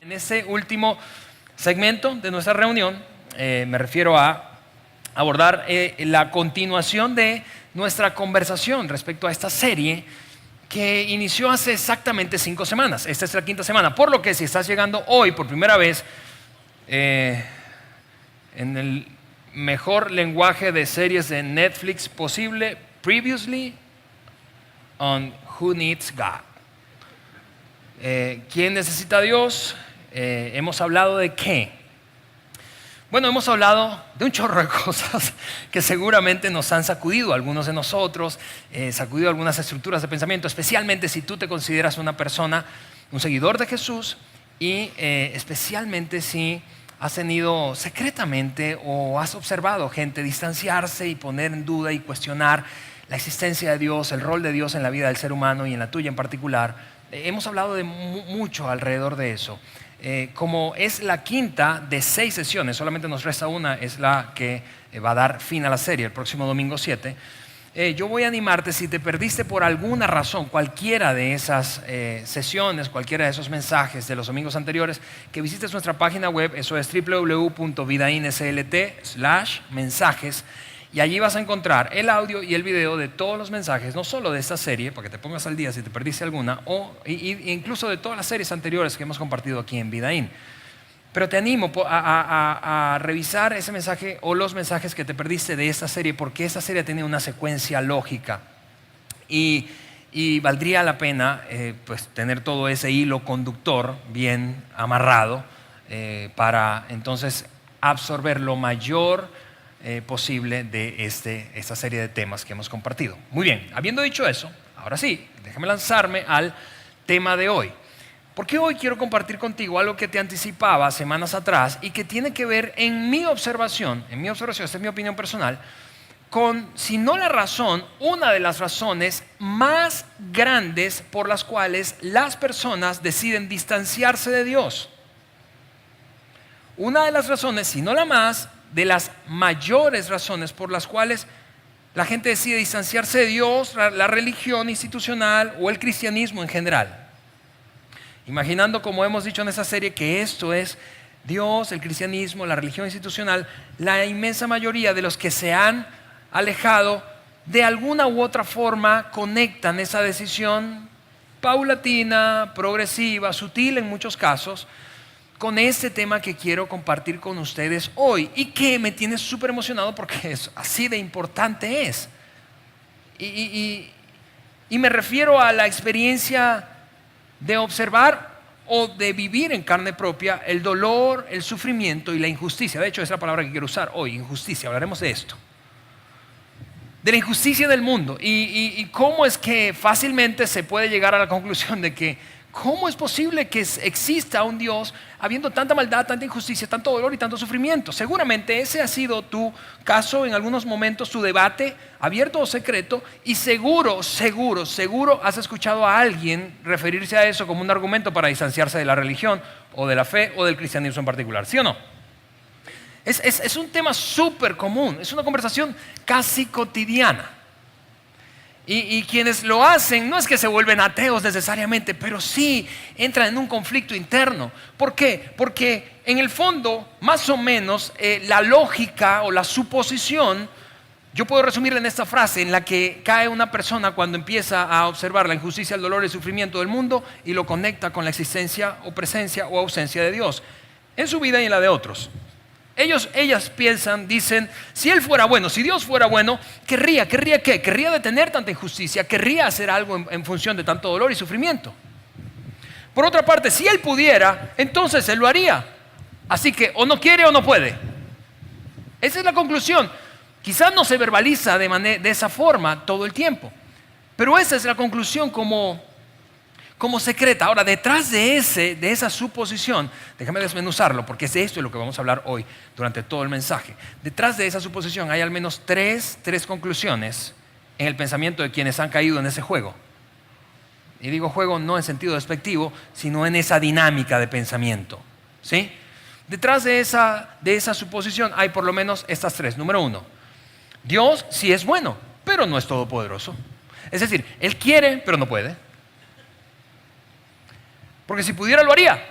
En este último segmento de nuestra reunión me refiero a abordar la continuación de nuestra conversación respecto a esta serie que inició hace exactamente 5 semanas. Esta es la 5ª semana, por lo que si estás llegando hoy por primera vez en el mejor lenguaje de series de Netflix posible, Previously on Who Needs God. ¿Quién necesita a Dios? Hemos hablado de qué. Bueno, hemos hablado de un chorro de cosas que seguramente nos han sacudido a algunos de nosotros, sacudido algunas estructuras de pensamiento, especialmente si tú te consideras una persona, un seguidor de Jesús y especialmente si has tenido secretamente o has observado gente distanciarse y poner en duda y cuestionar la existencia de Dios, el rol de Dios en la vida del ser humano y en la tuya en particular. Hemos hablado de mucho alrededor de eso. Como es la 5ª de 6 sesiones, solamente nos resta una, es la que va a dar fin a la serie el próximo domingo 7. Yo voy a animarte, si te perdiste por alguna razón cualquiera de esas sesiones, cualquiera de esos mensajes de los domingos anteriores, que visites nuestra página web, eso es www.vidainslt/mensajes. Y allí vas a encontrar el audio y el video de todos los mensajes, no solo de esta serie, para que te pongas al día si te perdiste alguna, incluso de todas las series anteriores que hemos compartido aquí en Vidaín. Pero te animo a revisar ese mensaje o los mensajes que te perdiste de esta serie, porque esta serie tiene una secuencia lógica y valdría la pena pues, tener todo ese hilo conductor bien amarrado para entonces absorber lo mayor posible de esta serie de temas que hemos compartido. Muy bien, habiendo dicho eso, ahora sí, déjame lanzarme al tema de hoy. Porque hoy quiero compartir contigo algo que te anticipaba semanas atrás y que tiene que ver en mi observación, esta es mi opinión personal, con, si no la razón, una de las razones más grandes por las cuales las personas deciden distanciarse de Dios. Una de las razones, si no la más, de las mayores razones por las cuales la gente decide distanciarse de Dios, la religión institucional o el cristianismo en general. Imaginando, como hemos dicho en esta serie, que esto es Dios, el cristianismo, la religión institucional, la inmensa mayoría de los que se han alejado de alguna u otra forma conectan esa decisión paulatina, progresiva, sutil en muchos casos, con este tema que quiero compartir con ustedes hoy y que me tiene súper emocionado porque es así de importante es. Y me refiero a la experiencia de observar o de vivir en carne propia el dolor, el sufrimiento y la injusticia. De hecho, es la palabra que quiero usar hoy, injusticia. Hablaremos de esto. De la injusticia del mundo y cómo es que fácilmente se puede llegar a la conclusión de que ¿cómo es posible que exista un Dios habiendo tanta maldad, tanta injusticia, tanto dolor y tanto sufrimiento? Seguramente ese ha sido tu caso en algunos momentos, tu debate, abierto o secreto, y seguro has escuchado a alguien referirse a eso como un argumento para distanciarse de la religión o de la fe o del cristianismo en particular, ¿sí o no? Es un tema súper común, es una conversación casi cotidiana. Y quienes lo hacen no es que se vuelven ateos necesariamente, pero sí entran en un conflicto interno. ¿Por qué? Porque en el fondo, más o menos, la lógica o la suposición, yo puedo resumirla en esta frase, en la que cae una persona cuando empieza a observar la injusticia, el dolor y el sufrimiento del mundo y lo conecta con la existencia o presencia o ausencia de Dios en su vida y en la de otros. Ellas piensan, dicen, si Él fuera bueno, si Dios fuera bueno, ¿querría qué? Querría detener tanta injusticia, querría hacer algo en función de tanto dolor y sufrimiento. Por otra parte, si Él pudiera, entonces Él lo haría. Así que o no quiere o no puede. Esa es la conclusión. Quizás no se verbaliza de esa forma todo el tiempo, pero esa es la conclusión como secreta. Ahora, detrás de esa suposición, déjame desmenuzarlo porque es de esto de lo que vamos a hablar hoy durante todo el mensaje. Detrás de esa suposición hay al menos tres conclusiones en el pensamiento de quienes han caído en ese juego. Y digo juego no en sentido despectivo, sino en esa dinámica de pensamiento, ¿sí? Detrás de esa suposición hay por lo menos estas 3. Número 1, Dios sí es bueno, pero no es todopoderoso. Es decir, Él quiere, pero no puede. Porque si pudiera lo haría.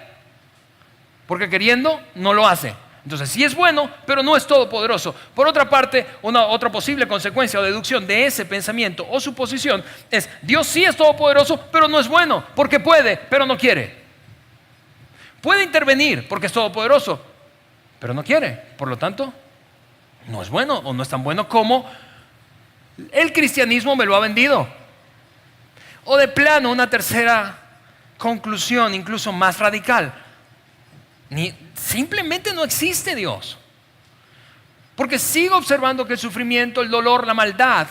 porque queriendo no lo hace. Entonces sí es bueno, pero no es todopoderoso. Por otra parte, otra posible consecuencia o deducción de ese pensamiento o suposición es: Dios sí es todopoderoso, pero no es bueno, porque puede, pero no quiere. Puede intervenir porque es todopoderoso, pero no quiere. Por lo tanto, no es bueno, o no es tan bueno como el cristianismo me lo ha vendido. O de plano, una tercera conclusión, incluso más radical: simplemente no existe Dios, porque sigo observando que el sufrimiento, el dolor, la maldad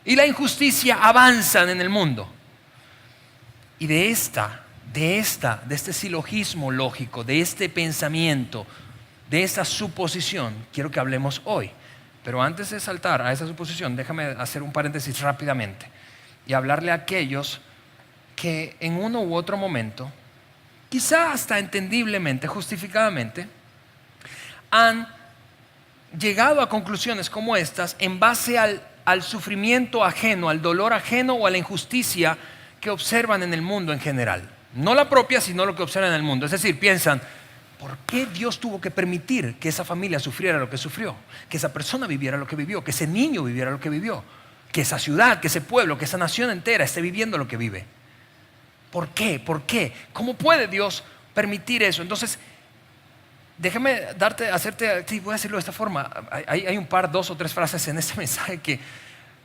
y la injusticia avanzan en el mundo. Y de este silogismo lógico, de este pensamiento, de esta suposición, quiero que hablemos hoy. Pero antes de saltar a esa suposición, déjame hacer un paréntesis rápidamente y hablarle a aquellos que en uno u otro momento, quizá hasta entendiblemente, justificadamente, han llegado a conclusiones como estas en base al sufrimiento ajeno, al dolor ajeno o a la injusticia que observan en el mundo en general. No la propia, sino lo que observan en el mundo. Es decir, piensan: ¿por qué Dios tuvo que permitir que esa familia sufriera lo que sufrió? Que esa persona viviera lo que vivió, que ese niño viviera lo que vivió, que esa ciudad, que ese pueblo, que esa nación entera esté viviendo lo que vive. ¿Por qué? ¿Por qué? ¿Cómo puede Dios permitir eso? Entonces, déjame voy a decirlo de esta forma. Hay un par, 2 o 3 frases en este mensaje que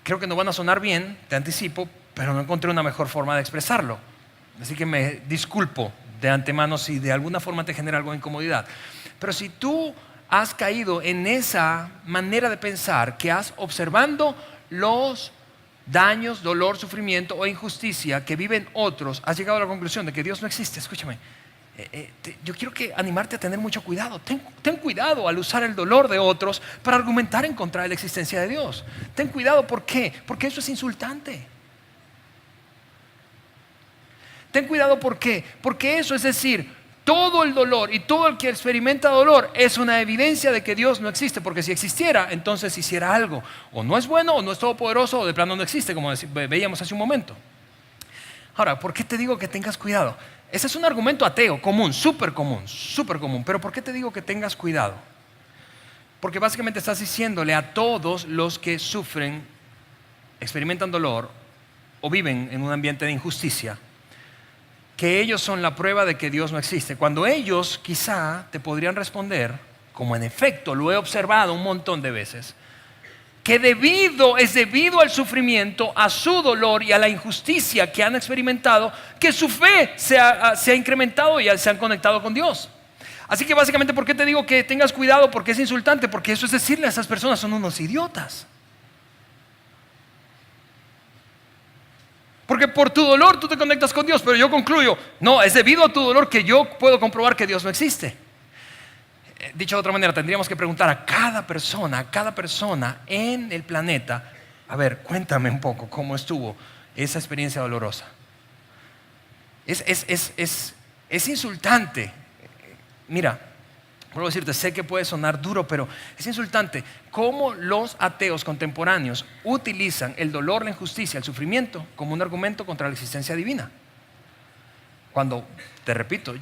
creo que no van a sonar bien, te anticipo, pero no encontré una mejor forma de expresarlo. Así que me disculpo de antemano si de alguna forma te genera algo de incomodidad. Pero si tú has caído en esa manera de pensar, que has observando los daños, dolor, sufrimiento o injusticia que viven otros, has llegado a la conclusión de que Dios no existe. Escúchame, yo quiero animarte a tener mucho cuidado. Ten cuidado al usar el dolor de otros para argumentar en contra de la existencia de Dios. Ten cuidado, ¿por qué? Porque eso es insultante. Ten cuidado, ¿por qué? Porque eso, es decir, todo el dolor y todo el que experimenta dolor es una evidencia de que Dios no existe, porque si existiera, entonces hiciera algo. O no es bueno, o no es todopoderoso, o de plano no existe, como veíamos hace un momento. Ahora, ¿por qué te digo que tengas cuidado? Ese es un argumento ateo, común, súper común. Pero ¿por qué te digo que tengas cuidado? Porque básicamente estás diciéndole a todos los que sufren, experimentan dolor o viven en un ambiente de injusticia, que ellos son la prueba de que Dios no existe. Cuando ellos quizá te podrían responder, como en efecto lo he observado un montón de veces, que es debido al sufrimiento, a su dolor y a la injusticia que han experimentado, que su fe se ha incrementado y se han conectado con Dios. Así que básicamente, ¿por qué te digo que tengas cuidado? Porque es insultante, porque eso es decirle a esas personas: son unos idiotas. Porque por tu dolor tú te conectas con Dios, pero yo concluyo: no, es debido a tu dolor que yo puedo comprobar que Dios no existe. Dicho de otra manera, tendríamos que preguntar a cada persona en el planeta: a ver, cuéntame un poco cómo estuvo esa experiencia dolorosa. Es insultante. Mira, vuelvo a decirte, sé que puede sonar duro, pero es insultante cómo los ateos contemporáneos utilizan el dolor, la injusticia, el sufrimiento como un argumento contra la existencia divina. Cuando, te repito,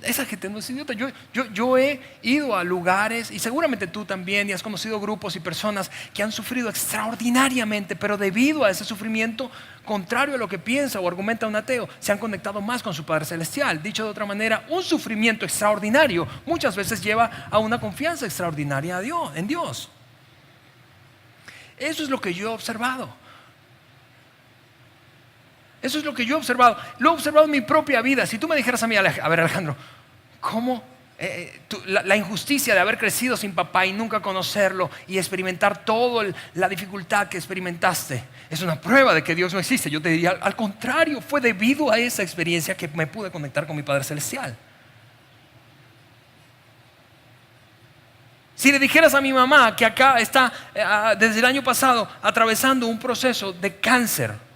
esa gente no es idiota. Yo he ido a lugares, y seguramente tú también, y has conocido grupos y personas que han sufrido extraordinariamente, pero debido a ese sufrimiento, contrario a lo que piensa o argumenta un ateo, se han conectado más con su Padre Celestial. Dicho de otra manera, un sufrimiento extraordinario muchas veces lleva a una confianza extraordinaria en Dios. Eso es lo que yo he observado. Eso es lo que yo he observado. Lo he observado en mi propia vida. Si tú me dijeras a mí: a ver, Alejandro, ¿cómo la injusticia de haber crecido sin papá y nunca conocerlo y experimentar toda la dificultad que experimentaste es una prueba de que Dios no existe? Yo te diría: al contrario, fue debido a esa experiencia que me pude conectar con mi Padre Celestial. Si le dijeras a mi mamá que acá está desde el año pasado atravesando un proceso de cáncer,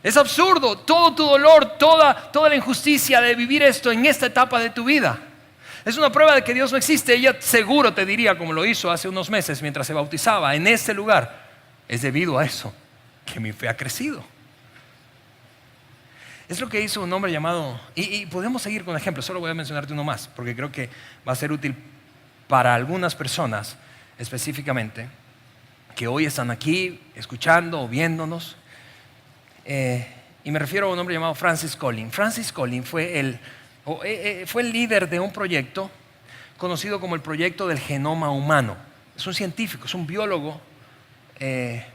es absurdo, todo tu dolor, toda la injusticia de vivir esto en esta etapa de tu vida es una prueba de que Dios no existe. Ella seguro te diría, como lo hizo hace unos meses mientras se bautizaba en este lugar: es debido a eso que mi fe ha crecido. Es lo que hizo un hombre llamado, y podemos seguir con ejemplos, solo voy a mencionarte uno más, porque creo que va a ser útil para algunas personas específicamente, que hoy están aquí escuchando o viéndonos. Y me refiero a un hombre llamado Francis Collins. Francis Collins fue el líder de un proyecto conocido como el proyecto del genoma humano. Es un científico, es un biólogo,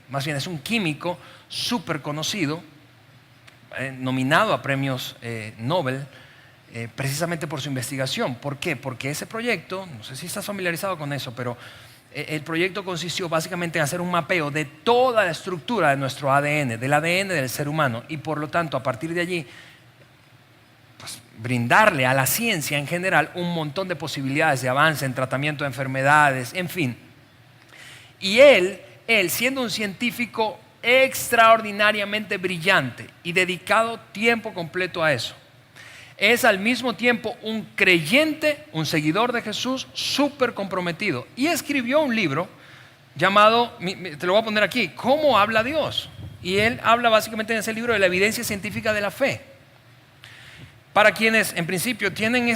más bien es un químico súper conocido, nominado a premios Nobel, precisamente por su investigación. ¿Por qué? Porque ese proyecto, no sé si estás familiarizado con eso, pero el proyecto consistió básicamente en hacer un mapeo de toda la estructura de nuestro ADN, del ADN del ser humano, y por lo tanto a partir de allí pues, brindarle a la ciencia en general un montón de posibilidades de avance en tratamiento de enfermedades, en fin. Y él siendo un científico extraordinariamente brillante y dedicado tiempo completo a eso, es al mismo tiempo un creyente, un seguidor de Jesús, súper comprometido. Y escribió un libro llamado, te lo voy a poner aquí, ¿Cómo habla Dios? Y él habla básicamente en ese libro de la evidencia científica de la fe. Para quienes en principio tienen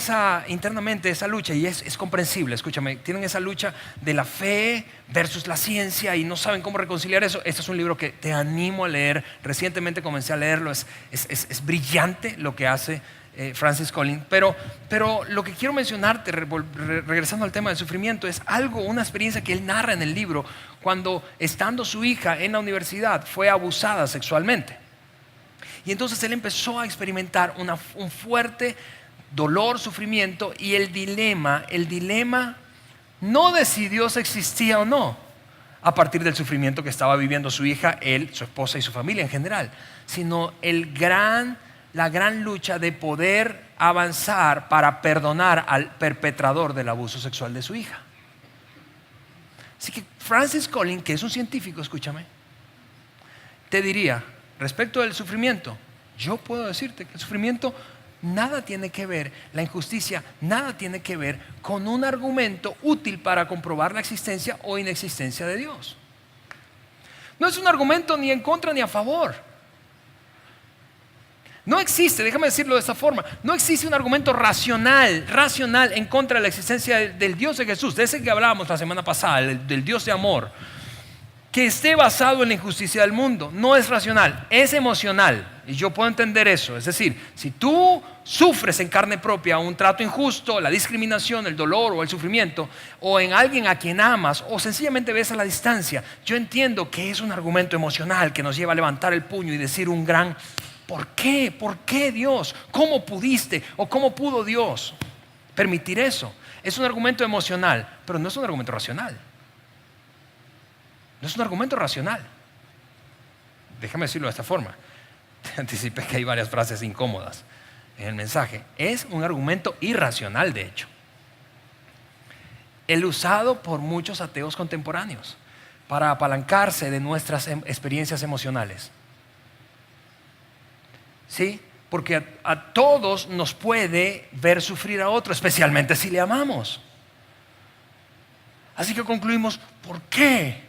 internamente esa lucha, y es comprensible, escúchame, tienen esa lucha de la fe versus la ciencia y no saben cómo reconciliar eso, este es un libro que te animo a leer. Recientemente comencé a leerlo, es brillante lo que hace Francis Collins, pero lo que quiero mencionarte, regresando al tema del sufrimiento, es una experiencia que él narra en el libro, cuando estando su hija en la universidad fue abusada sexualmente. Y entonces él empezó a experimentar un fuerte dolor, sufrimiento, y el dilema no de si Dios existía o no, a partir del sufrimiento que estaba viviendo su hija, él, su esposa y su familia en general, sino la gran lucha de poder avanzar para perdonar al perpetrador del abuso sexual de su hija. Así que Francis Collins, que es un científico, escúchame, te diría, respecto del sufrimiento, yo puedo decirte que el sufrimiento nada tiene que ver, la injusticia nada tiene que ver con un argumento útil para comprobar la existencia o inexistencia de Dios. No es un argumento ni en contra ni a favor. No existe, déjame decirlo de esta forma, no existe un argumento racional en contra de la existencia del Dios de Jesús, de ese que hablábamos la semana pasada, del Dios de amor, que esté basado en la injusticia del mundo. No es racional, es emocional. Y yo puedo entender eso. Es decir, si tú sufres en carne propia un trato injusto, la discriminación, el dolor o el sufrimiento, o en alguien a quien amas, o sencillamente ves a la distancia, yo entiendo que es un argumento emocional que nos lleva a levantar el puño y decir un gran ¿por qué? ¿Por qué Dios? ¿Cómo pudiste? ¿O cómo pudo Dios permitir eso? Es un argumento emocional, pero no es un argumento racional. No es un argumento racional. Déjame decirlo de esta forma. Te anticipé que hay varias frases incómodas en el mensaje. Es un argumento irracional, de hecho. El usado por muchos ateos contemporáneos para apalancarse de nuestras experiencias emocionales. ¿Sí? Porque a todos nos puede ver sufrir a otro, especialmente si le amamos. Así que concluimos, ¿por qué?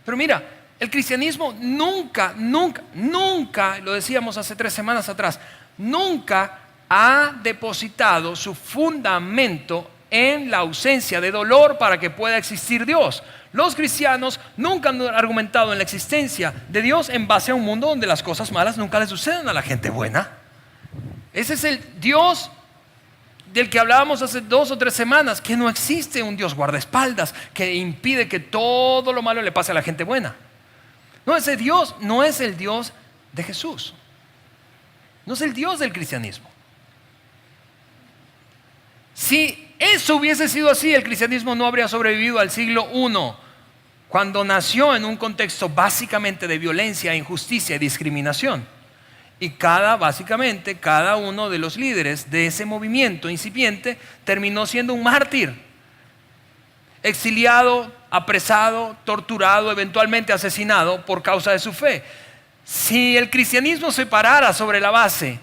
Pero mira, el cristianismo nunca, lo decíamos hace 3 semanas atrás, nunca ha depositado su fundamento en la ausencia de dolor para que pueda existir Dios. Los cristianos nunca han argumentado en la existencia de Dios en base a un mundo donde las cosas malas nunca le suceden a la gente buena. Ese es el Dios del que hablábamos hace 2 o 3 semanas, que no existe un Dios guardaespaldas que impide que todo lo malo le pase a la gente buena. No, ese Dios no es el Dios de Jesús. No es el Dios del cristianismo. Si eso hubiese sido así, el cristianismo no habría sobrevivido al siglo I, cuando nació en un contexto básicamente de violencia, injusticia y discriminación. Y básicamente cada uno de los líderes de ese movimiento incipiente terminó siendo un mártir, exiliado, apresado, torturado, eventualmente asesinado por causa de su fe. Si el cristianismo se parara sobre la base,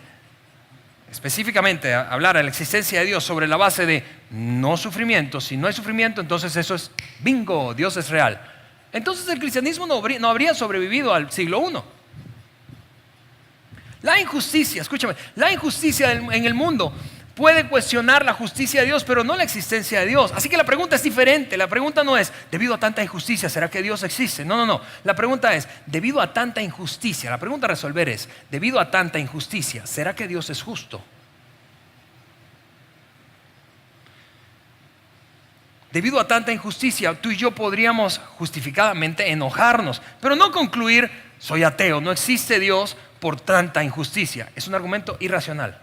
específicamente hablara de la existencia de Dios sobre la base de no sufrimiento, si no hay sufrimiento, entonces eso es bingo, Dios es real. Entonces el cristianismo no habría sobrevivido al siglo I. La injusticia, escúchame, la injusticia en el mundo puede cuestionar la justicia de Dios, pero no la existencia de Dios. Así que la pregunta es diferente. La pregunta no es, debido a tanta injusticia, ¿será que Dios existe? No. La pregunta es, debido a tanta injusticia, la pregunta a resolver es, debido a tanta injusticia, ¿será que Dios es justo? Debido a tanta injusticia, tú y yo podríamos justificadamente enojarnos, pero no concluir, soy ateo, no existe Dios por tanta injusticia. Es un argumento irracional.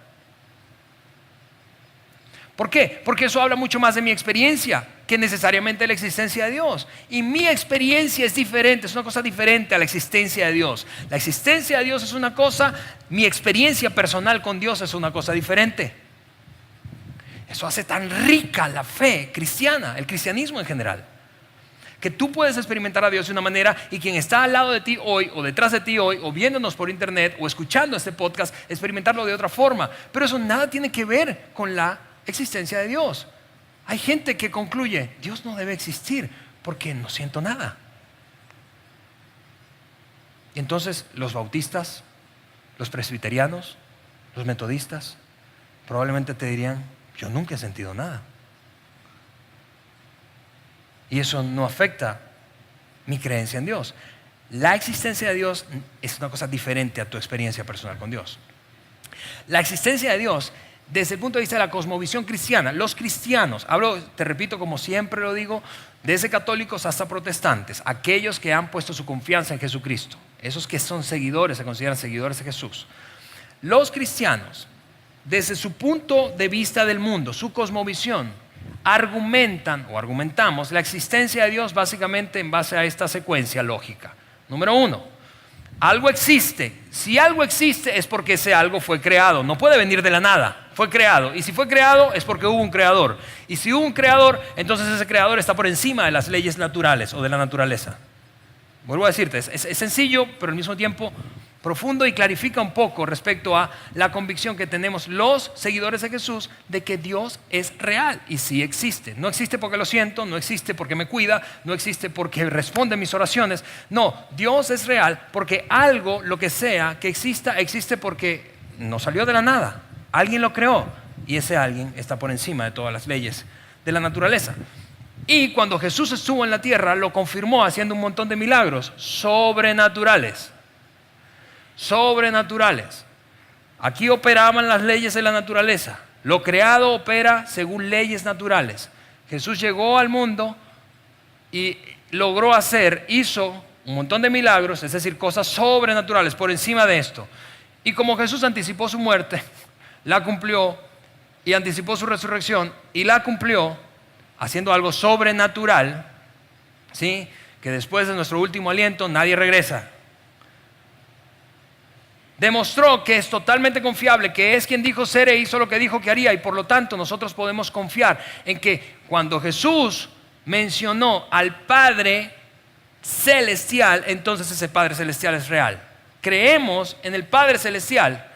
¿Por qué? Porque eso habla mucho más de mi experiencia que necesariamente de la existencia de Dios. Y mi experiencia es diferente, es una cosa diferente a la existencia de Dios. La existencia de Dios es una cosa, mi experiencia personal con Dios es una cosa diferente. Eso hace tan rica la fe cristiana, el cristianismo en general, que tú puedes experimentar a Dios de una manera y quien está al lado de ti hoy o detrás de ti hoy o viéndonos por internet o escuchando este podcast, experimentarlo de otra forma. Pero eso nada tiene que ver con la existencia de Dios. Hay gente que concluye, Dios no debe existir porque no siento nada. Y entonces los bautistas, los presbiterianos, los metodistas probablemente te dirían, yo nunca he sentido nada. Y eso no afecta mi creencia en Dios. La existencia de Dios es una cosa diferente a tu experiencia personal con Dios. La existencia de Dios, desde el punto de vista de la cosmovisión cristiana, los cristianos, hablo, te repito como siempre lo digo, desde católicos hasta protestantes, aquellos que han puesto su confianza en Jesucristo, esos que son seguidores, se consideran seguidores de Jesús. Los cristianos, desde su punto de vista del mundo, su cosmovisión, argumentamos la existencia de Dios básicamente en base a esta secuencia lógica. Número 1, algo existe. Si algo existe es porque ese algo fue creado. No puede venir de la nada. Fue creado. Y si fue creado es porque hubo un creador. Y si hubo un creador, entonces ese creador está por encima de las leyes naturales o de la naturaleza. Vuelvo a decirte, es sencillo, pero al mismo tiempo profundo y clarifica un poco respecto a la convicción que tenemos los seguidores de Jesús de que Dios es real y sí existe. No existe porque lo siento, no existe porque me cuida, no existe porque responde a mis oraciones. No, Dios es real porque algo, lo que sea que exista, existe porque no salió de la nada. Alguien lo creó y ese alguien está por encima de todas las leyes de la naturaleza. Y cuando Jesús estuvo en la tierra, lo confirmó haciendo un montón de milagros sobrenaturales. Aquí operaban las leyes de la naturaleza. Lo creado opera según leyes naturales. Jesús llegó al mundo y hizo un montón de milagros, es decir, cosas sobrenaturales por encima de esto. Y como Jesús anticipó su muerte, la cumplió, y anticipó su resurrección y la cumplió haciendo algo sobrenatural, ¿sí? Que después de nuestro último aliento nadie regresa. Demostró que es totalmente confiable, que es quien dijo ser e hizo lo que dijo que haría, y por lo tanto nosotros podemos confiar en que cuando Jesús mencionó al Padre Celestial, entonces ese Padre Celestial es real. Creemos en el Padre Celestial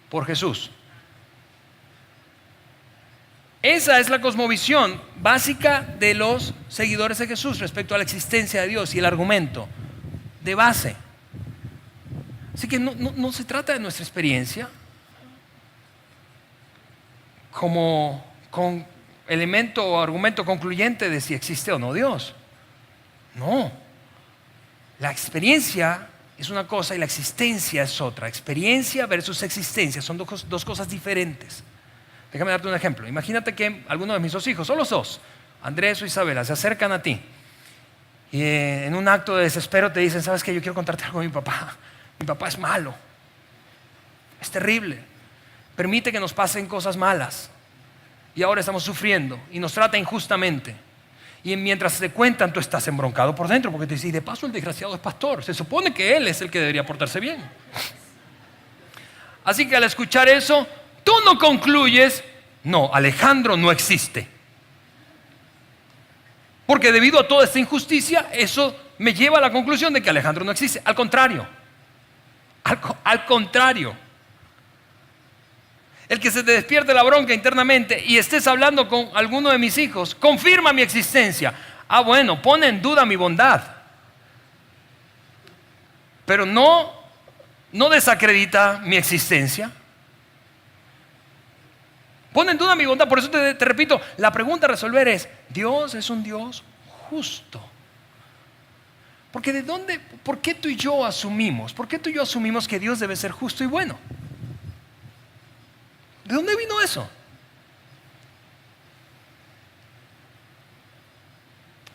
por Jesús. Esa es la cosmovisión básica de los seguidores de Jesús respecto a la existencia de Dios y el argumento de base. Así que no se trata de nuestra experiencia como con elemento o argumento concluyente de si existe o no Dios. No. La experiencia es una cosa y la existencia es otra. Experiencia versus existencia son dos cosas diferentes. Déjame darte un ejemplo. Imagínate que alguno de mis dos hijos, o los dos, Andrés o Isabela, se acercan a ti y en un acto de desespero te dicen, ¿sabes qué? Yo quiero contarte algo de mi papá. Mi papá es malo, es terrible, permite que nos pasen cosas malas y ahora estamos sufriendo y nos trata injustamente. Y mientras te cuentan, tú estás embroncado por dentro porque te dicen, y de paso el desgraciado es pastor, se supone que él es el que debería portarse bien. Así que al escuchar eso, tú no concluyes, no, Alejandro no existe. Porque debido a toda esta injusticia, eso me lleva a la conclusión de que Alejandro no existe. Al contrario. El que se te despierte la bronca internamente y estés hablando con alguno de mis hijos, confirma mi existencia. Ah, bueno, pone en duda mi bondad. Pero no no desacredita mi existencia. Pone en duda mi bondad. Por eso te repito, la pregunta a resolver es: ¿Dios es un Dios justo? Porque ¿por qué tú y yo asumimos? ¿Por qué tú y yo asumimos que Dios debe ser justo y bueno? ¿De dónde vino eso?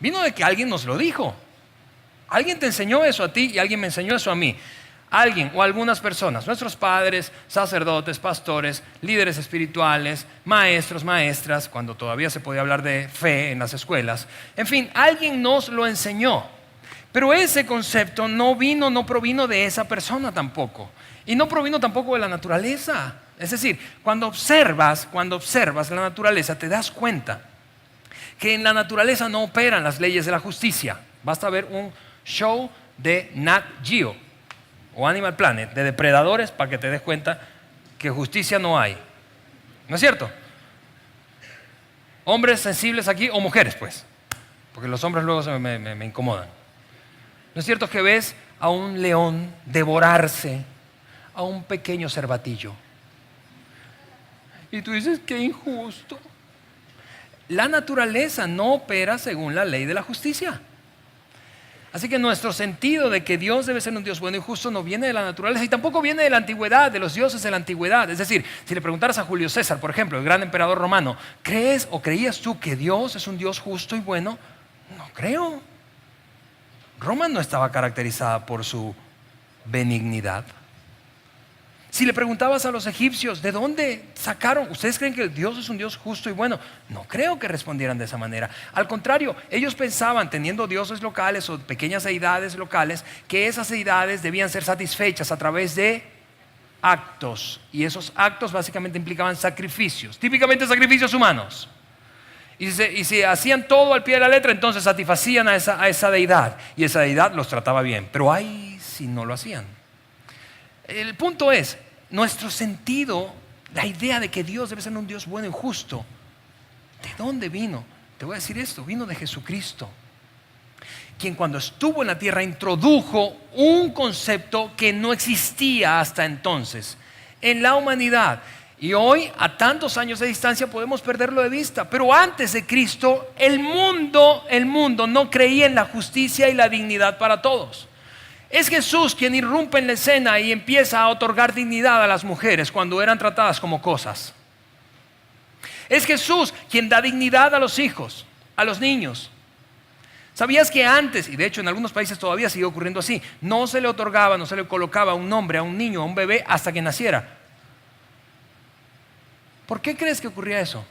Vino de que alguien nos lo dijo. Alguien te enseñó eso a ti y alguien me enseñó eso a mí. Alguien o algunas personas, nuestros padres, sacerdotes, pastores, líderes espirituales, maestros, maestras, cuando todavía se podía hablar de fe en las escuelas. En fin, alguien nos lo enseñó. Pero ese concepto no provino de esa persona tampoco. Y no provino tampoco de la naturaleza. Es decir, cuando observas la naturaleza, te das cuenta que en la naturaleza no operan las leyes de la justicia. Basta ver un show de Nat Geo o Animal Planet de depredadores para que te des cuenta que justicia no hay. ¿No es cierto? Hombres sensibles aquí o mujeres, pues, porque los hombres luego me incomodan. ¿No es cierto que ves a un león devorarse a un pequeño cervatillo? Y tú dices, qué injusto. La naturaleza no opera según la ley de la justicia. Así que nuestro sentido de que Dios debe ser un Dios bueno y justo no viene de la naturaleza y tampoco viene de la antigüedad, de los dioses de la antigüedad. Es decir, si le preguntaras a Julio César, por ejemplo, el gran emperador romano, ¿crees o creías tú que Dios es un Dios justo y bueno? No creo. Roma no estaba caracterizada por su benignidad. Si le preguntabas a los egipcios, ¿de dónde sacaron? ¿Ustedes creen que Dios es un Dios justo y bueno? No creo que respondieran de esa manera. Al contrario, ellos pensaban, teniendo dioses locales o pequeñas deidades locales, que esas deidades debían ser satisfechas a través de actos. Y esos actos básicamente implicaban sacrificios, típicamente sacrificios humanos. Y si hacían todo al pie de la letra, entonces satisfacían a esa deidad. Y esa deidad los trataba bien. Pero ay, si no lo hacían. El punto es, nuestro sentido, la idea de que Dios debe ser un Dios bueno y justo, ¿de dónde vino? Te voy a decir esto, vino de Jesucristo, quien cuando estuvo en la tierra introdujo un concepto que no existía hasta entonces en la humanidad. Y hoy, a tantos años de distancia, podemos perderlo de vista. Pero antes de Cristo, el mundo no creía en la justicia y la dignidad para todos. Es Jesús quien irrumpe en la escena y empieza a otorgar dignidad a las mujeres cuando eran tratadas como cosas. Es Jesús quien da dignidad a los hijos, a los niños. ¿Sabías que antes, y de hecho en algunos países todavía sigue ocurriendo así, no se le otorgaba, no se le colocaba un nombre a un niño, a un bebé hasta que naciera? ¿Por qué crees que ocurría eso?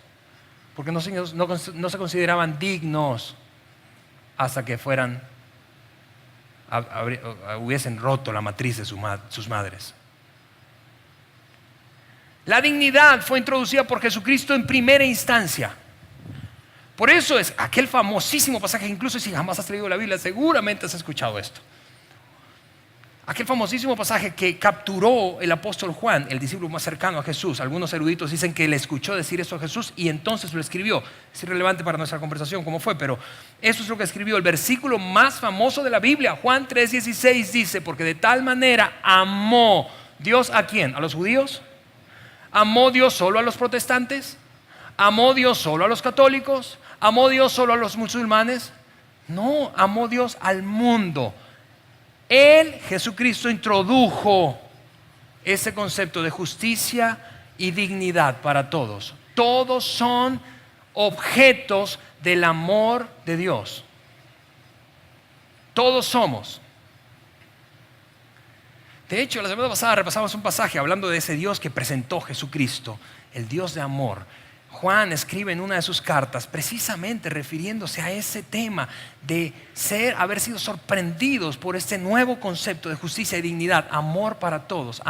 Porque no se consideraban dignos hasta que hubiesen roto la matriz de sus madres. La dignidad fue introducida por Jesucristo en primera instancia. Por eso es aquel famosísimo pasaje, incluso si jamás has leído la Biblia, seguramente has escuchado esto. Aquel famosísimo pasaje que capturó el apóstol Juan, el discípulo más cercano a Jesús. Algunos eruditos dicen que le escuchó decir eso a Jesús y entonces lo escribió. Es irrelevante para nuestra conversación cómo fue, pero eso es lo que escribió. El versículo más famoso de la Biblia, Juan 3:16, dice: porque de tal manera amó Dios ¿a quién? ¿A los judíos? ¿Amó Dios solo a los protestantes? ¿Amó Dios solo a los católicos? ¿Amó Dios solo a los musulmanes? No, amó Dios al mundo. Él, Jesucristo, introdujo ese concepto de justicia y dignidad para todos. Todos son objetos del amor de Dios. Todos somos. De hecho, la semana pasada repasamos un pasaje hablando de ese Dios que presentó Jesucristo, el Dios de amor. Juan escribe en una de sus cartas precisamente refiriéndose a ese tema de haber sido sorprendidos por este nuevo concepto de justicia y dignidad, amor para todos,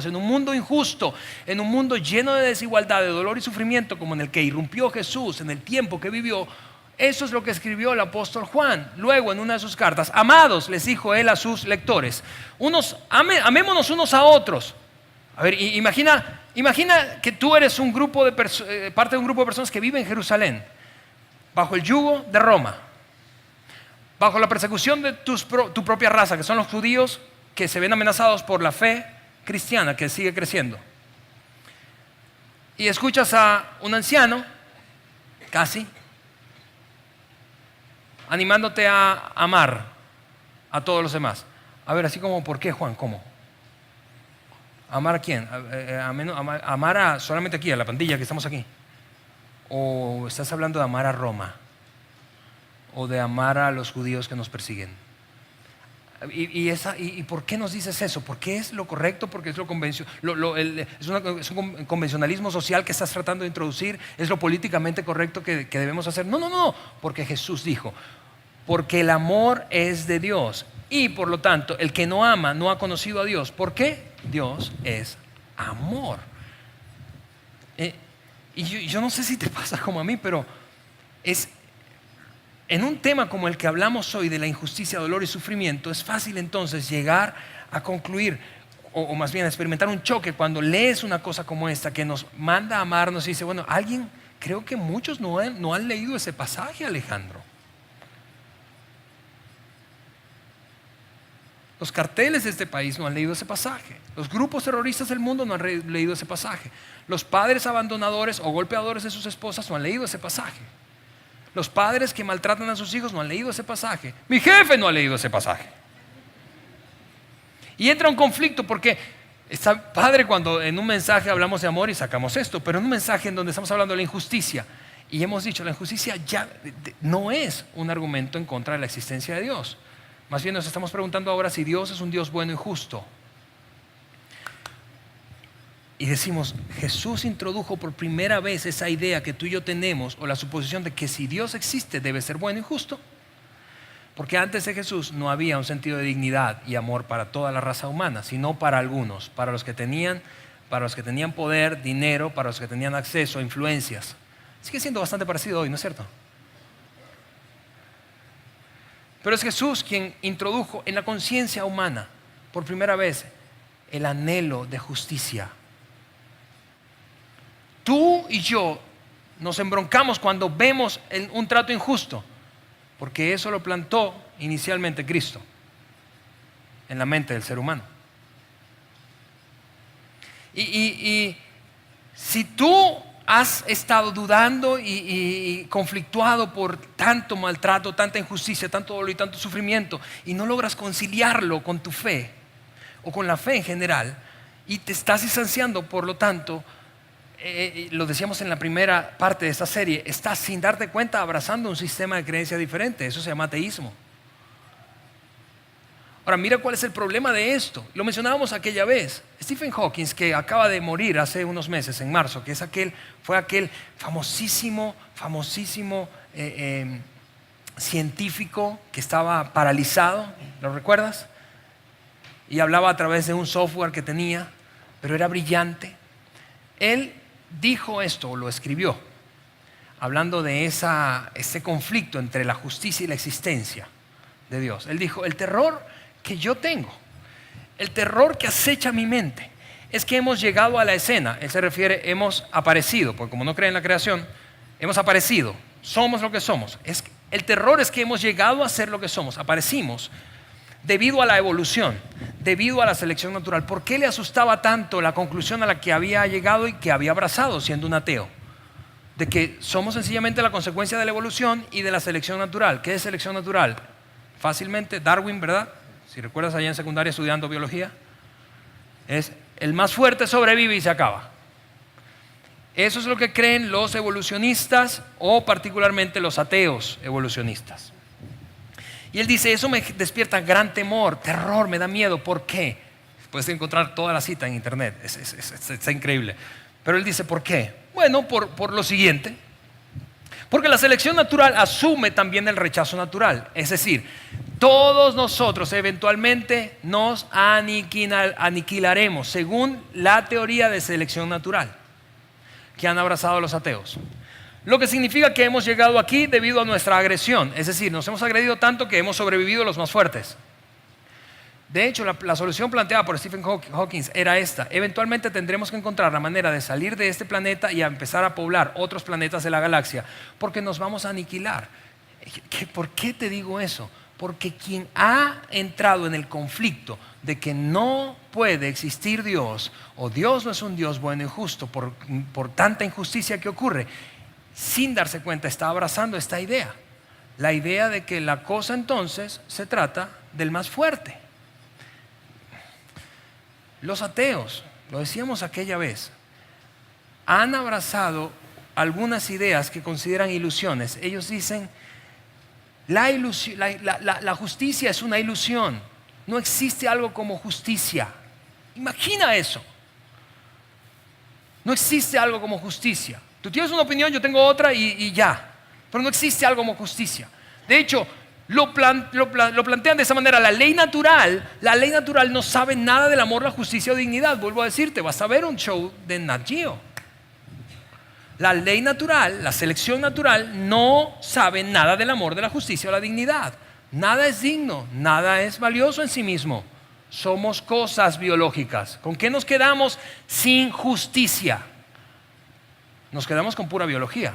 en un mundo injusto, en un mundo lleno de desigualdad, de dolor y sufrimiento como en el que irrumpió Jesús, en el tiempo que vivió. Eso es lo que escribió el apóstol Juan. Luego en una de sus cartas: amados, les dijo él a sus lectores, amémonos unos a otros. A ver, imagina que tú eres parte de un grupo de personas que vive en Jerusalén, bajo el yugo de Roma, bajo la persecución de tu propia raza, que son los judíos que se ven amenazados por la fe cristiana que sigue creciendo. Y escuchas a un anciano, casi, animándote a amar a todos los demás. A ver, así como, ¿por qué, Juan? ¿Cómo? ¿Amar a quién? ¿Amar a solamente aquí, a la pandilla que estamos aquí? ¿O estás hablando de amar a Roma? ¿O de amar a los judíos que nos persiguen? ¿Y por qué nos dices eso? ¿Porque es lo correcto? ¿Porque es es un convencionalismo social que estás tratando de introducir? ¿Es lo políticamente correcto que debemos hacer? No, porque Jesús dijo, porque el amor es de Dios y por lo tanto el que no ama no ha conocido a Dios. ¿Por qué? Dios es amor. Y yo no sé si te pasa como a mí, pero en un tema como el que hablamos hoy de la injusticia, dolor y sufrimiento, es fácil entonces llegar a concluir, o más bien a experimentar un choque cuando lees una cosa como esta que nos manda a amarnos y dice, bueno, creo que muchos no han leído ese pasaje, Alejandro. Los carteles de este país no han leído ese pasaje. Los grupos terroristas del mundo no han leído ese pasaje. Los padres abandonadores o golpeadores de sus esposas no han leído ese pasaje. Los padres que maltratan a sus hijos no han leído ese pasaje. Mi jefe no ha leído ese pasaje. Y entra un conflicto porque está padre cuando en un mensaje hablamos de amor y sacamos esto, pero en un mensaje en donde estamos hablando de la injusticia y hemos dicho la injusticia ya no es un argumento en contra de la existencia de Dios. Más bien nos estamos preguntando ahora si Dios es un Dios bueno y justo. Y decimos, Jesús introdujo por primera vez esa idea que tú y yo tenemos, o la suposición de que si Dios existe debe ser bueno y justo. Porque antes de Jesús no había un sentido de dignidad y amor para toda la raza humana, sino para algunos, para los que tenían poder, dinero, para los que tenían acceso a influencias. Sigue siendo bastante parecido hoy, ¿no es cierto? Pero es Jesús quien introdujo en la conciencia humana por primera vez el anhelo de justicia. Tú y yo nos embroncamos cuando vemos un trato injusto, porque eso lo plantó inicialmente Cristo en la mente del ser humano. Y si tú has estado dudando y conflictuado por tanto maltrato, tanta injusticia, tanto dolor y tanto sufrimiento, y no logras conciliarlo con tu fe o con la fe en general, y te estás distanciando, por lo tanto, lo decíamos en la primera parte de esta serie, estás sin darte cuenta abrazando un sistema de creencia diferente. Eso se llama ateísmo. Ahora mira cuál es el problema de esto. Lo mencionábamos aquella vez. Stephen Hawking, que acaba de morir hace unos meses, en marzo, que fue aquel famosísimo científico que estaba paralizado, ¿lo recuerdas? Y hablaba a través de un software que tenía, pero era brillante. Él dijo esto, o lo escribió, hablando de ese conflicto entre la justicia y la existencia de Dios. Él dijo, el terror que yo tengo, el terror que acecha mi mente, es que hemos llegado a la escena. Él se refiere, hemos aparecido, porque como no cree en la creación, hemos aparecido, somos lo que somos. El terror es que hemos llegado a ser lo que somos, aparecimos debido a la evolución, debido a la selección natural. ¿Por qué le asustaba tanto la conclusión a la que había llegado y que había abrazado siendo un ateo? De que somos sencillamente la consecuencia de la evolución y de la selección natural. ¿Qué es selección natural? Fácilmente, Darwin, ¿verdad? Si recuerdas allá en secundaria estudiando biología, es el más fuerte sobrevive y se acaba. Eso es lo que creen los evolucionistas o particularmente los ateos evolucionistas. Y él dice, eso me despierta gran temor, terror, me da miedo. ¿Por qué? Puedes encontrar toda la cita en internet, está increíble. Pero él dice, ¿por qué? Bueno, por lo siguiente. Porque la selección natural asume también el rechazo natural. Es decir, todos nosotros eventualmente nos aniquilaremos según la teoría de selección natural que han abrazado los ateos. Lo que significa que hemos llegado aquí debido a nuestra agresión. Es decir, nos hemos agredido tanto que hemos sobrevivido los más fuertes. De hecho, la solución planteada por Stephen Hawking era esta. Eventualmente tendremos que encontrar la manera de salir de este planeta y a empezar a poblar otros planetas de la galaxia, porque nos vamos a aniquilar. ¿Por qué te digo eso? Porque quien ha entrado en el conflicto de que no puede existir Dios, o Dios no es un Dios bueno y justo por tanta injusticia que ocurre, sin darse cuenta está abrazando esta idea. La idea de que la cosa entonces se trata del más fuerte. Los ateos, lo decíamos aquella vez, han abrazado algunas ideas que consideran ilusiones. Ellos dicen, la justicia es una ilusión. No existe algo como justicia. Imagina eso. No existe algo como justicia. Tú tienes una opinión, yo tengo otra y ya. Pero no existe algo como justicia. De hecho, lo plantean de esa manera. La ley natural no sabe nada del amor, la justicia o dignidad. Vuelvo a decirte, vas a ver un show de Nat Geo. La ley natural, la selección natural no sabe nada del amor, de la justicia o la dignidad. Nada es digno, nada es valioso en sí mismo. Somos cosas biológicas. ¿Con qué nos quedamos sin justicia? Nos quedamos con pura biología.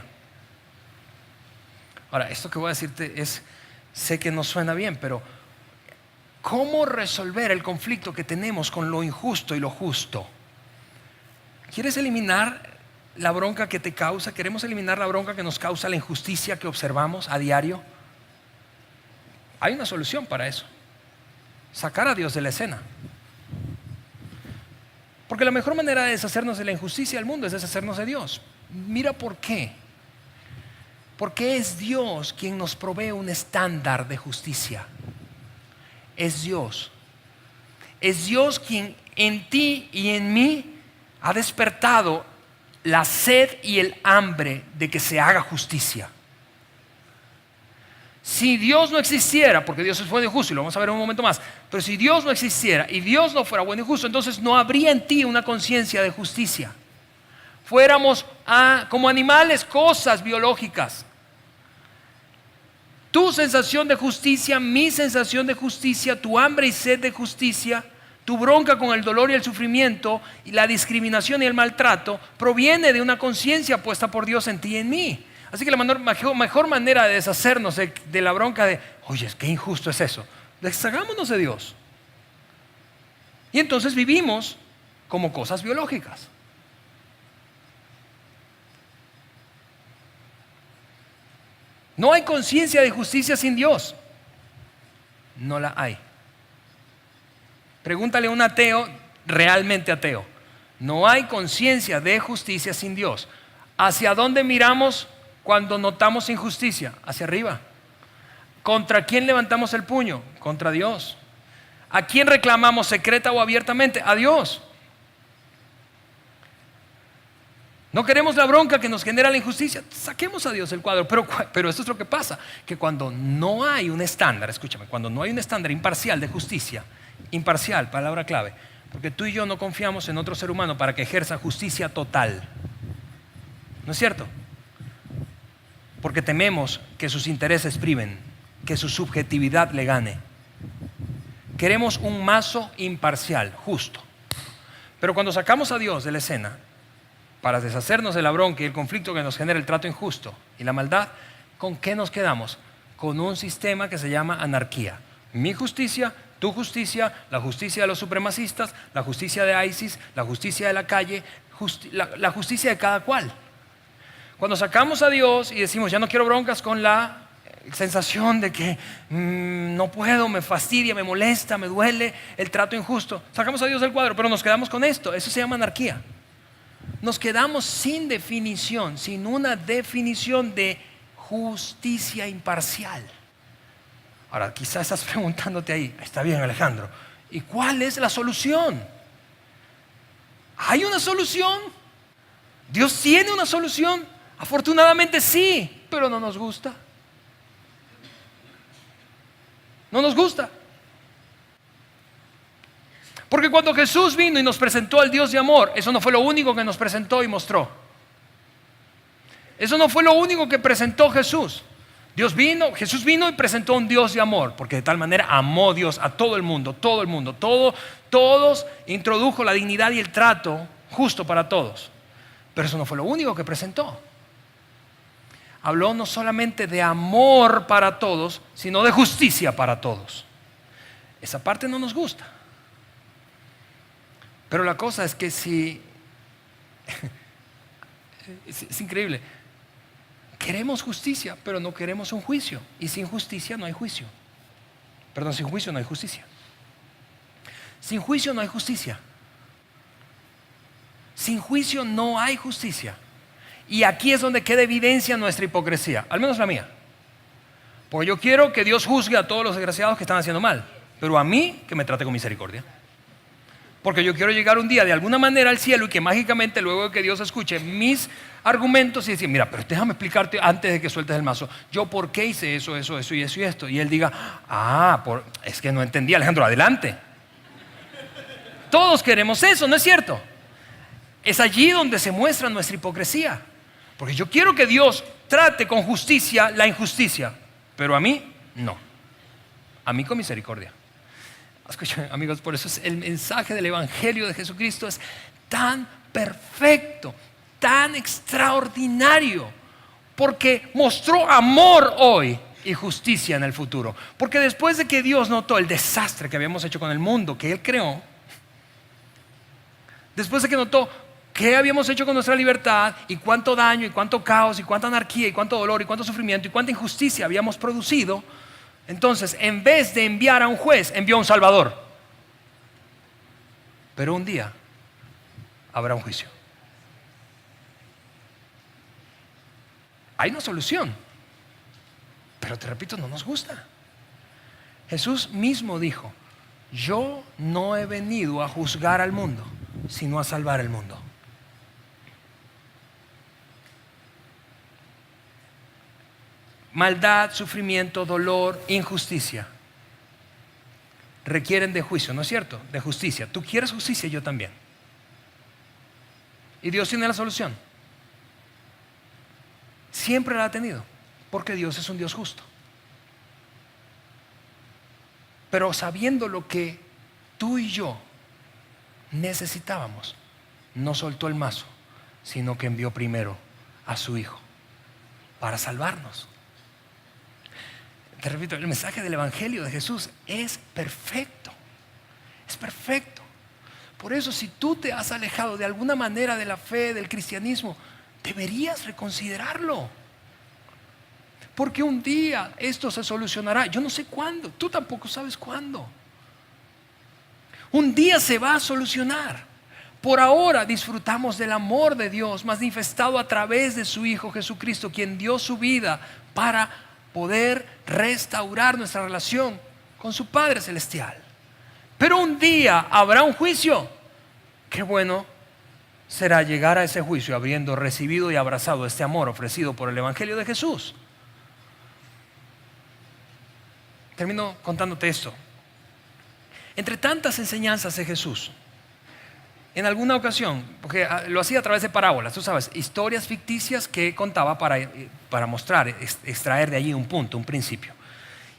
Ahora, esto que voy a decirte sé que no suena bien, pero ¿cómo resolver el conflicto que tenemos con lo injusto y lo justo? ¿Quieres eliminar la bronca que te causa? ¿Queremos eliminar la bronca que nos causa la injusticia que observamos a diario? Hay una solución para eso. Sacar a Dios de la escena. Porque la mejor manera de deshacernos de la injusticia del mundo es deshacernos de Dios. Mira por qué. Porque es Dios quien nos provee un estándar de justicia. Es Dios. Es Dios quien en ti y en mí ha despertado la sed y el hambre de que se haga justicia. Si Dios no existiera, porque Dios es bueno y justo, y lo vamos a ver en un momento más, pero si Dios no existiera y Dios no fuera bueno y justo, entonces no habría en ti una conciencia de justicia. Fuéramos como animales, cosas biológicas. Tu sensación de justicia, mi sensación de justicia, tu hambre y sed de justicia, tu bronca con el dolor y el sufrimiento y la discriminación y el maltrato proviene de una conciencia puesta por Dios en ti y en mí. Así que la mejor manera de deshacernos de la bronca de, oye, qué injusto es eso, deshagámonos de Dios. Y entonces vivimos como cosas biológicas. No hay conciencia de justicia sin Dios. No la hay. Pregúntale a un ateo, realmente ateo. No hay conciencia de justicia sin Dios. ¿Hacia dónde miramos cuando notamos injusticia? Hacia arriba. ¿Contra quién levantamos el puño? Contra Dios. ¿A quién reclamamos secreta o abiertamente? A Dios. No queremos la bronca que nos genera la injusticia. Saquemos a Dios del cuadro. Pero esto es lo que pasa, que cuando no hay un estándar, escúchame, cuando no hay un estándar imparcial de justicia, imparcial, palabra clave, porque tú y yo no confiamos en otro ser humano para que ejerza justicia total. ¿No es cierto? Porque tememos que sus intereses priven, que su subjetividad le gane. Queremos un mazo imparcial, justo. Pero cuando sacamos a Dios de la escena, para deshacernos de la bronca y el conflicto que nos genera el trato injusto y la maldad, ¿con qué nos quedamos? Con un sistema que se llama anarquía. Mi justicia, tu justicia, la justicia de los supremacistas, la justicia de ISIS, la justicia de la calle, la justicia de cada cual. Cuando sacamos a Dios y decimos, ya no quiero broncas con la sensación de que no puedo, me fastidia, me molesta, me duele el trato injusto, sacamos a Dios del cuadro, pero nos quedamos con esto. Eso se llama anarquía. Nos quedamos sin definición, sin una definición de justicia imparcial. Ahora, quizás estás preguntándote ahí, está bien, Alejandro, ¿y cuál es la solución? ¿Hay una solución? ¿Dios tiene una solución? Afortunadamente sí, pero no nos gusta. No nos gusta. Porque cuando Jesús vino y nos presentó al Dios de amor, eso no fue lo único que nos presentó y mostró. Eso no fue lo único que presentó Jesús. Jesús vino y presentó un Dios de amor, porque de tal manera amó Dios a todo el mundo, todos introdujo la dignidad y el trato justo para todos. Pero eso no fue lo único que presentó. habló no solamente de amor para todos, sino de justicia para todos. Esa parte no nos gusta. Pero la cosa es que si es increíble, queremos justicia, pero no queremos un juicio. Y sin justicia no hay juicio. Perdón, sin juicio no hay justicia. Sin juicio no hay justicia. Sin juicio no hay justicia. Y aquí es donde queda evidencia nuestra hipocresía, al menos la mía. Porque yo quiero que Dios juzgue a todos los desgraciados que están haciendo mal, pero a mí que me trate con misericordia. Porque yo quiero llegar un día de alguna manera al cielo y que mágicamente luego de que Dios escuche mis argumentos y decir, mira, pero déjame explicarte antes de que sueltes el mazo, yo por qué hice eso y esto. Y él diga, es que no entendí, Alejandro, adelante. Todos queremos eso, ¿no es cierto? Es allí donde se muestra nuestra hipocresía. Porque yo quiero que Dios trate con justicia la injusticia, pero a mí no. A mí con misericordia. Escuchen, amigos, por eso el mensaje del Evangelio de Jesucristo es tan perfecto, tan extraordinario, porque mostró amor hoy y justicia en el futuro. Porque después de que Dios notó el desastre que habíamos hecho con el mundo que Él creó, después de que notó qué habíamos hecho con nuestra libertad y cuánto daño y cuánto caos y cuánta anarquía y cuánto dolor y cuánto sufrimiento y cuánta injusticia habíamos producido, entonces en vez de enviar a un juez, envió a un salvador. Pero un día habrá un juicio. Hay una solución, pero te repito, no nos gusta. Jesús mismo dijo, yo no he venido a juzgar al mundo, sino a salvar el mundo. Maldad, sufrimiento, dolor, injusticia requieren de juicio, ¿no es cierto? De justicia. Tú quieres justicia, yo también. Y Dios tiene la solución. Siempre la ha tenido, porque Dios es un Dios justo. Pero sabiendo lo que tú y yo necesitábamos, no soltó el mazo, sino que envió primero a su Hijo para salvarnos. Te repito, el mensaje del Evangelio de Jesús es perfecto. Es perfecto. Por eso, si tú te has alejado de alguna manera de la fe, del cristianismo, deberías reconsiderarlo. Porque un día esto se solucionará. Yo no sé cuándo, tú tampoco sabes cuándo. Un día se va a solucionar. Por ahora disfrutamos del amor de Dios manifestado a través de su Hijo Jesucristo, quien dio su vida para poder restaurar nuestra relación con su Padre Celestial. Pero un día habrá un juicio. Qué bueno será llegar a ese juicio habiendo recibido y abrazado este amor ofrecido por el Evangelio de Jesús. Termino contándote esto. Entre tantas enseñanzas de Jesús, en alguna ocasión, porque lo hacía a través de parábolas, tú sabes, historias ficticias que contaba para mostrar, extraer de allí un punto, un principio.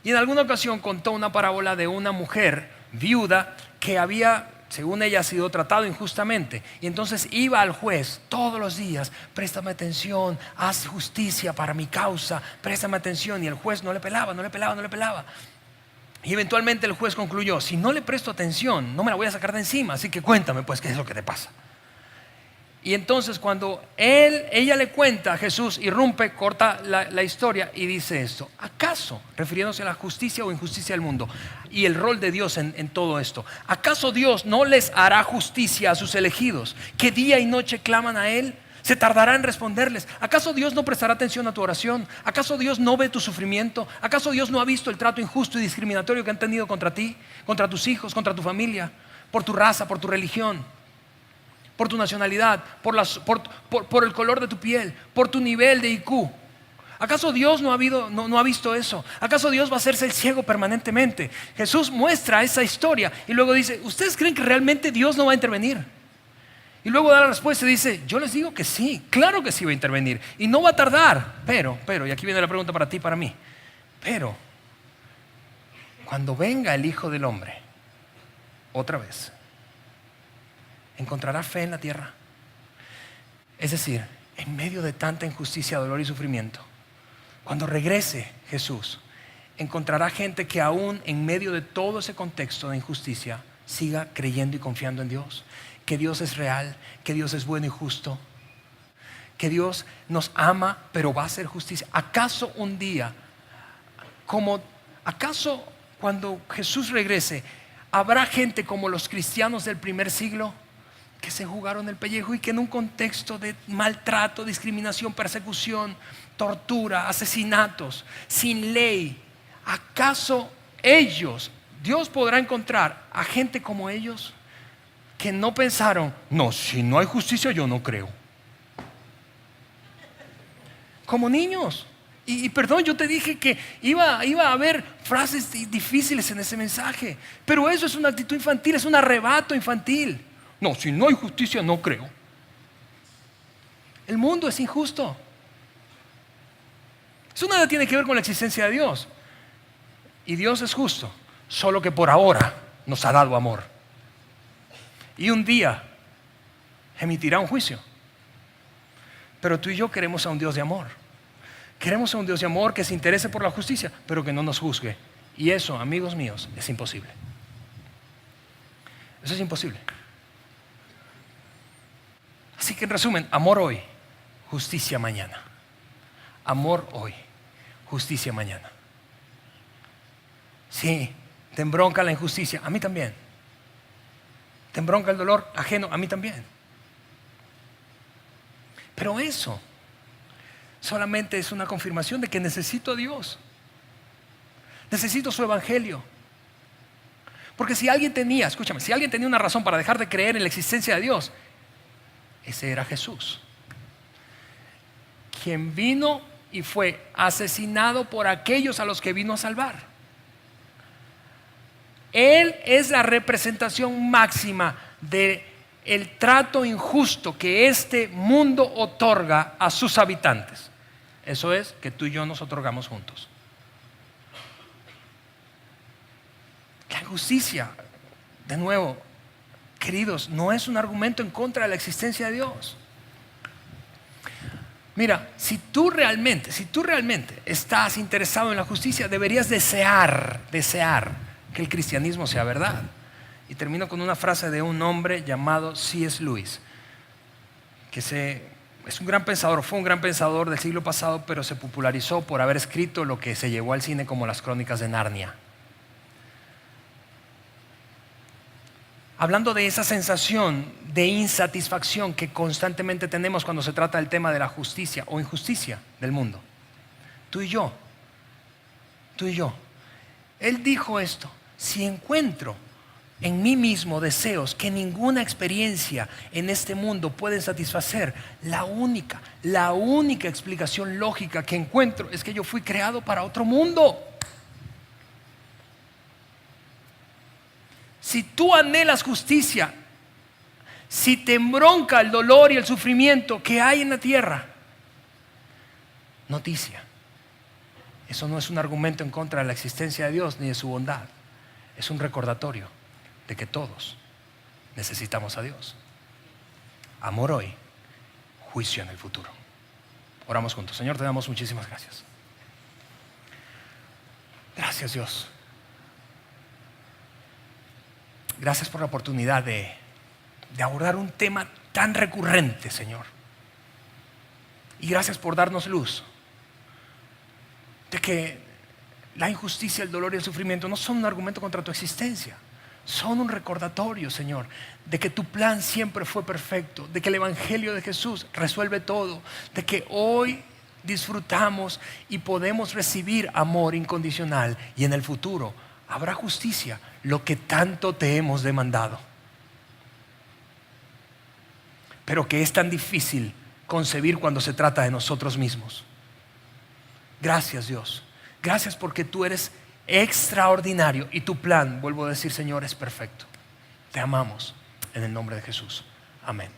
Y en alguna ocasión contó una parábola de una mujer viuda que había, según ella, sido tratada injustamente. Y entonces iba al juez todos los días, préstame atención, haz justicia para mi causa, préstame atención. Y el juez no le pelaba. Y eventualmente el juez concluyó, si no le presto atención, no me la voy a sacar de encima, así que cuéntame pues qué es lo que te pasa. Y entonces cuando ella le cuenta, a Jesús irrumpe, corta la historia y dice esto: ¿acaso, refiriéndose a la justicia o injusticia del mundo y el rol de Dios en todo esto, acaso Dios no les hará justicia a sus elegidos, que día y noche claman a Él? ¿Se tardará en responderles? ¿Acaso Dios no prestará atención a tu oración? ¿Acaso Dios no ve tu sufrimiento? ¿Acaso Dios no ha visto el trato injusto y discriminatorio que han tenido contra ti, contra tus hijos, contra tu familia, por tu raza, por tu religión, por tu nacionalidad, por el color de tu piel, por tu nivel de IQ? ¿Acaso Dios no ha visto eso? ¿Acaso Dios va a hacerse el ciego permanentemente? Jesús muestra esa historia y luego dice, ¿ustedes creen que realmente Dios no va a intervenir? Y luego da la respuesta y dice, yo les digo que sí, claro que sí va a intervenir y no va a tardar, pero, y aquí viene la pregunta para ti y para mí, pero cuando venga el Hijo del Hombre otra vez, ¿encontrará fe en la tierra? Es decir, en medio de tanta injusticia, dolor y sufrimiento, Cuando regrese Jesús, encontrará gente que aún en medio de todo ese contexto de injusticia siga creyendo y confiando en Dios, que Dios es real, que Dios es bueno y justo, que Dios nos ama pero va a hacer justicia. ¿Acaso un día, acaso cuando Jesús regrese, habrá gente como los cristianos del primer siglo que se jugaron el pellejo y que en un contexto de maltrato, discriminación, persecución, tortura, asesinatos, sin ley, acaso Dios podrá encontrar a gente como ellos que no pensaron, no, si no hay justicia yo no creo? Como niños. Y perdón, yo te dije que iba a haber frases difíciles en ese mensaje, pero eso es una actitud infantil, es un arrebato infantil. No, si no hay justicia no creo. El mundo es injusto. Eso nada tiene que ver con la existencia de Dios. Y Dios es justo, solo que por ahora nos ha dado amor. Y un día emitirá un juicio. Pero tú y yo queremos a un Dios de amor. Queremos a un Dios de amor que se interese por la justicia, pero que no nos juzgue. Y eso, amigos míos, es imposible. Eso es imposible. Así que en resumen, amor hoy, justicia mañana. Amor hoy, justicia mañana. Sí, te embronca la injusticia, a mí también. Te embronca el dolor ajeno, a mí también. Pero eso solamente es una confirmación de que necesito a Dios. Necesito su evangelio. Porque si alguien tenía una razón para dejar de creer en la existencia de Dios, ese era Jesús, quien vino y fue asesinado por aquellos a los que vino a salvar. Él es la representación máxima del trato injusto que este mundo otorga a sus habitantes. Eso es que tú y yo nos otorgamos juntos. La injusticia, de nuevo, queridos, no es un argumento en contra de la existencia de Dios. Mira, si tú realmente estás interesado en la justicia, deberías desear que el cristianismo sea verdad. Y termino con una frase de un hombre llamado C.S. Lewis, que es un gran pensador, fue un gran pensador del siglo pasado, pero se popularizó por haber escrito lo que se llevó al cine como las Crónicas de Narnia. Hablando de esa sensación de insatisfacción que constantemente tenemos cuando se trata del tema de la justicia o injusticia del mundo. Tú y yo. Él dijo esto: si encuentro en mí mismo deseos que ninguna experiencia en este mundo puede satisfacer, la única explicación lógica que encuentro es que yo fui creado para otro mundo. Si tú anhelas justicia, si te embronca el dolor y el sufrimiento que hay en la tierra, noticia, eso no es un argumento en contra de la existencia de Dios ni de su bondad. Es un recordatorio de que todos necesitamos a Dios. Amor hoy, juicio en el futuro. Oramos juntos. Señor, te damos muchísimas gracias. Gracias, Dios. Gracias por la oportunidad de abordar un tema tan recurrente, Señor. Y gracias por darnos luz de que la injusticia, el dolor y el sufrimiento no son un argumento contra tu existencia. Son un recordatorio, Señor, de que tu plan siempre fue perfecto, de que el evangelio de Jesús resuelve todo, de que hoy disfrutamos y podemos recibir amor incondicional, y en el futuro habrá justicia, lo que tanto te hemos demandado, pero que es tan difícil concebir cuando se trata de nosotros mismos. Gracias, Dios. Gracias porque tú eres extraordinario y tu plan, vuelvo a decir, Señor, es perfecto. Te amamos en el nombre de Jesús. Amén.